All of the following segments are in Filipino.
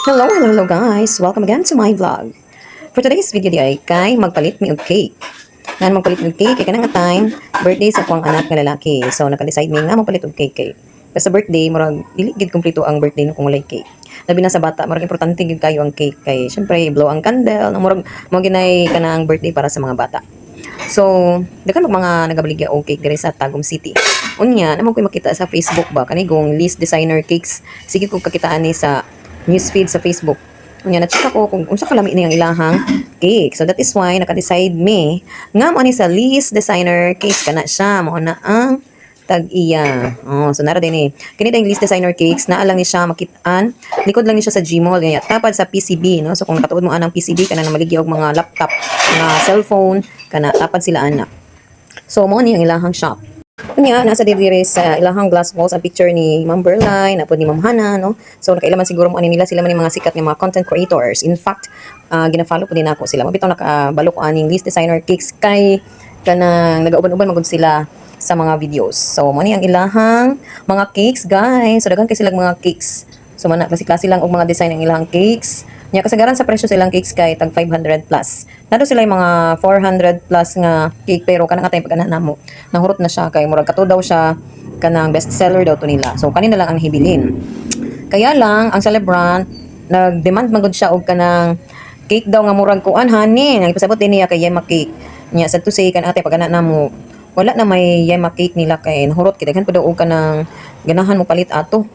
Hello guys! Welcome again to my vlog. For today's video di ay kay magpalit mi og cake. Nga magpalit mi og cake kay kanang time birthday sa akong anak nga lalaki. So naka-decide mi nga magpalit og cake kay sa birthday murag dili gid kumpleto ang birthday no kung walay cake. Labi na sa bata murag importante gid kayo ang cake kay syempre blow ang candle no murag mo ginay kanang birthday para sa mga bata. So, daghan og mga nagabaligya og cake diri sa Tagum City. Unya, naman ko'y makita sa Facebook ba kanigong Liz Designer Cakes. Sige ko kakitaan ni sa newsfeed sa Facebook. Unya na-check ako kung unsa kalami ni ang ilahang cake. So that is why naka-decide me nga mo ni sa Liz Designer Cakes kana siya mao na ang tag-iya. Oh, so nara din eh. Kini tayong Liz Designer Cakes naa lang ni siya makitaan. Likod lang ni siya sa Gmall kaya tapad sa PCB no. So kung nakatuod mo anang PCB kana na maligya og mga laptop, mga cellphone kana tapad sila ana. So mo ni ang ilahang shop. Unya, nasa diri sa ilahang glass walls ang picture ni Ma'am Berline, napod ni Ma'am Hana, no? So, nakailaman siguro mo ani nila, sila man yung mga sikat ng mga content creators. In fact, gina-follow po din ako sila. Mabitaw nakabalo ko aning Liz Designer Cakes kay kanang nagauban-uban magud sila sa mga videos. So, mo ni ang ilahang mga cakes, guys. So, daghan kay silang mga cakes. So, mana klase-klase lang og mga design ng ilahang cakes. Nya kasagaran sa presyo silang cakes kay tag 500 plus. Nado sila yung mga 400 plus nga cake pero kanang atay pag namo. Nahurot na siya kay murag kato daw siya kanang best seller daw to nila. So kanina lang ang hibilin. Kaya lang ang celebrant nag-demand magud siya og kanang cake daw nga murag kuan honey. Nang ipasabot din niya kay Yema Cake. Nya sad to say kan atay pag namo wala na may Yema Cake nila kay nahurot kay daghan pa daw og kanang ganahan mo palit ato.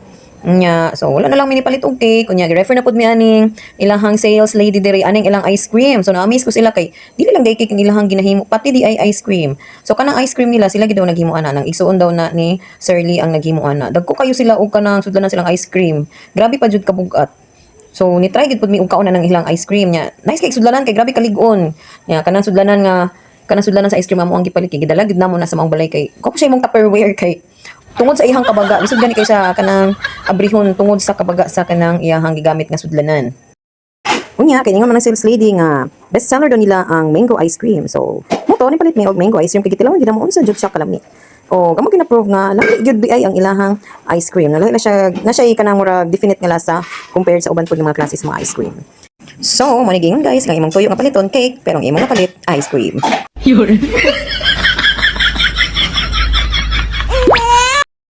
Nya, so wala na lang minipalit og cake. Kunya refer na pud mi aning ilahang sales lady diri aning ilang ice cream. So na-amaze ko sila kay dili lang day cake ang ilahang ginahimo, pati di ay ice cream. So kanang ice cream nila sila gid daw naghimo ana nang igsuon daw na ni Sir Lee ang naghimo ana. Dagko kayo sila og kanang sudlanan silang ice cream. Grabe pa jud kabugat. So ni try gid pud mi og kauna ng ilang ice cream nya. Nice kay sudlanan kay grabe kalig-on. Nya kanang sudlanan sa ice cream amo ang gipalit kay gidalag gid namo na sa mga balay kay ko siya imong Tupperware kay tungod sa ihang kabaga bisud gani kay sa kanang abrihon tungod sa kabaga sa kanang iyahang gigamit nga sudlanan. Unya kay nga man sales lady nga best seller do nila ang mango ice cream. So mo to ni palit mi og mango ice cream kay kitilawon gid mo unsa jud siya kalami. O kamo gina-prove nga laki gyud ay ang ilahang ice cream. Na siya kanang murag definite nga lasa compared sa uban pud nga mga klase sa mga ice cream. So, mo ni guys, nga imong tuyo nga paliton cake pero ang imong napalit ice cream. Yun.